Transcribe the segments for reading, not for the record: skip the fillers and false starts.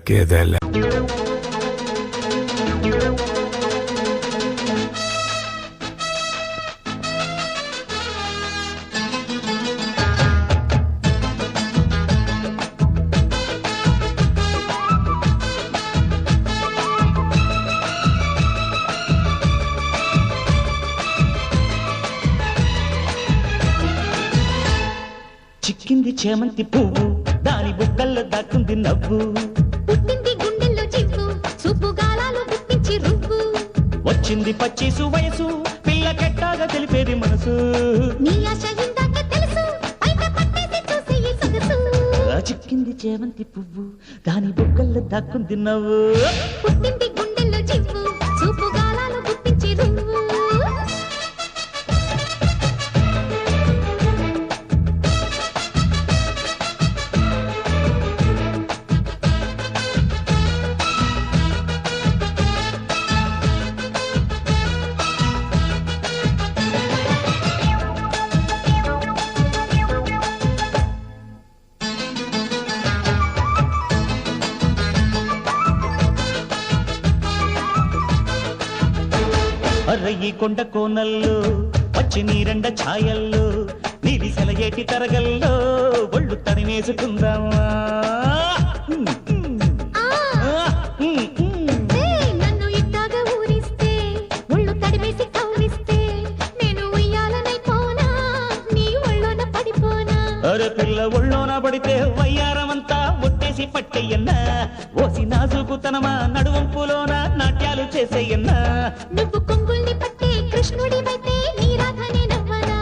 దక్కేదేలే. చిక్కింది చేమంతి పువ్వు, దాని బుగ్గల్లో దాక్కుంది నవ్వు. పుట్టింది గుండెల్లో చివ్వు, చూపు గాలాలు గుప్పించి రువ్వు. వచ్చింది పచ్చిసు వయసు, పిల్ల కెట్టాగా తెలిపేది మనసు. నీ ఆశ ఇందాకే తెలుసు, బయట పట్టేసి చూసే ఈ సొగసు. చిక్కింది చేమంతి పువ్వు, దాని బుగ్గల్లో దాక్కుంది నవ్వు. పుట్టింది గుండెల్లో చివ్వు, చూపు గాలాలు గుప్పించి రువ్వు. అర్రయ్యి కొండ కోనల్లో వచ్చి నీరెండ ఛాయల్లో నీడిసెల ఏటి తరగల్లో ఒళ్ళు తనివేసుకుందామా. నన్ను ఇట్టాగా ఊరిస్తే, ఒళ్ళు తడిమేసి కౌలిస్తే, నేను ఉయ్యాలనైపోనా, నీ ఒళ్ళోన పడిపోనా. అరే పిల్ల ఒళ్ళోన పడితే వయ్యారమంతా ఒట్టేసి పట్టేయన్నా. ఓసి నాజుకుతనమా నడువంపులోన నాట్యాలు చేసేయన్నా. నువ్వు కొంగుల్ని పట్టే కృష్ణుడివైతే నీ రాధనే నవ్వనా.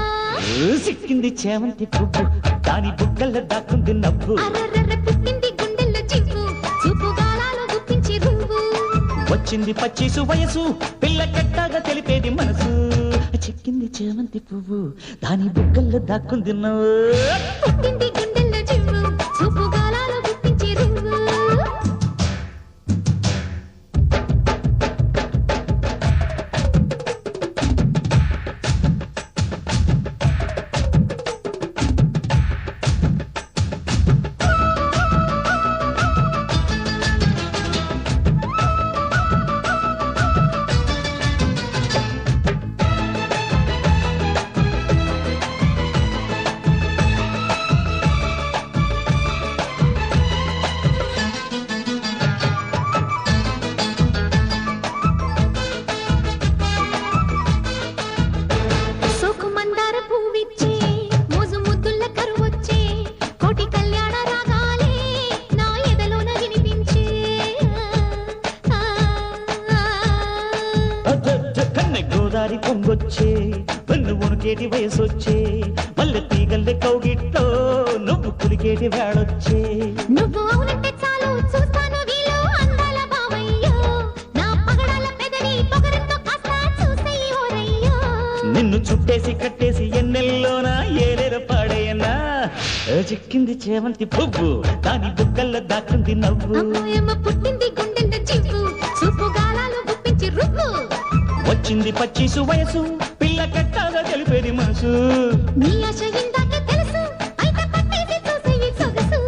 సిక్కింది చేమంతి పువ్వు, దాని బుగ్గల్లో దాక్కుంది నవ్వు. అర్రర్ర పుట్టింది గుండెల్లో చివ్వు, చూపు గాలాలు గుప్పించి రువ్వు. వచ్చింది పచ్చిసు వయసు, పిల్ల కెట్టాగా తెలిపేది మనసు. చిక్కింది చేమంతి పువ్వు, దాని బుగ్గల్లో దాక్కుంది నవ్వు. పుట్టింది గుండెల్లో చివ్వు, చూపు గాలాలు గుప్పించి రువ్వు. సోకు మందార పువ్విచ్చే, మోజు ముద్దుల కరువొచ్చే, కోటి కళ్యాణ రాగాలే నా ఎదలోన వినిపించే. కన్నె గోదారి పొంగొచ్చే, వెన్ను ఉణుకేటి వయసొచ్చే, మల్లె తీగల్లె కౌగిట్లో నువ్వు కులికేటి వేళొచ్చే. నువ్వు అవునంటే చాలు, చూస్తాను వీలు అందాల బావయ్యో. నా పగడాల పెదవి పొగరంతో కాస్త చూసేయి ఓరయ్యో. నిన్ను చుట్టేసి కట్టేసి ఎన్నెల్లోనా ఏలేర పాడేయనా. చిక్కింది చేమంతి పువ్వు, దాని బుగ్గల్లో దాక్కుంది నవ్వు. అమ్మోయమ్మ పుట్టింది గుండెల్లో చివ్వు, చూపు గాలాలు గుప్పించి రువ్వు. వచ్చింది పచ్చిసు వయసు, పిల్ల కెట్టాగా తెలిపేది మనసు. నీ ఆశ ఇందాకే తెలుసు, బయట పట్టేసి చూసే ఈ సొగసు.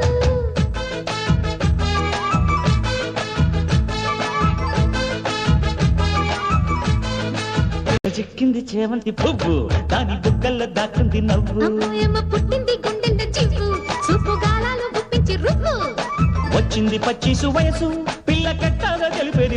చిక్కింది చేమంతి పువ్వు, దాని బుగ్గల్లో దాక్కుంది నవ్వు. అమ్మోయమ్మ పుట్టింది గుండెల్లో చివ్వు, చూపు గాలాలు గుప్పించి రువ్వు. వచ్చింది పచ్చిసు వయసు, పిల్ల కెట్టాగా తెలిపేది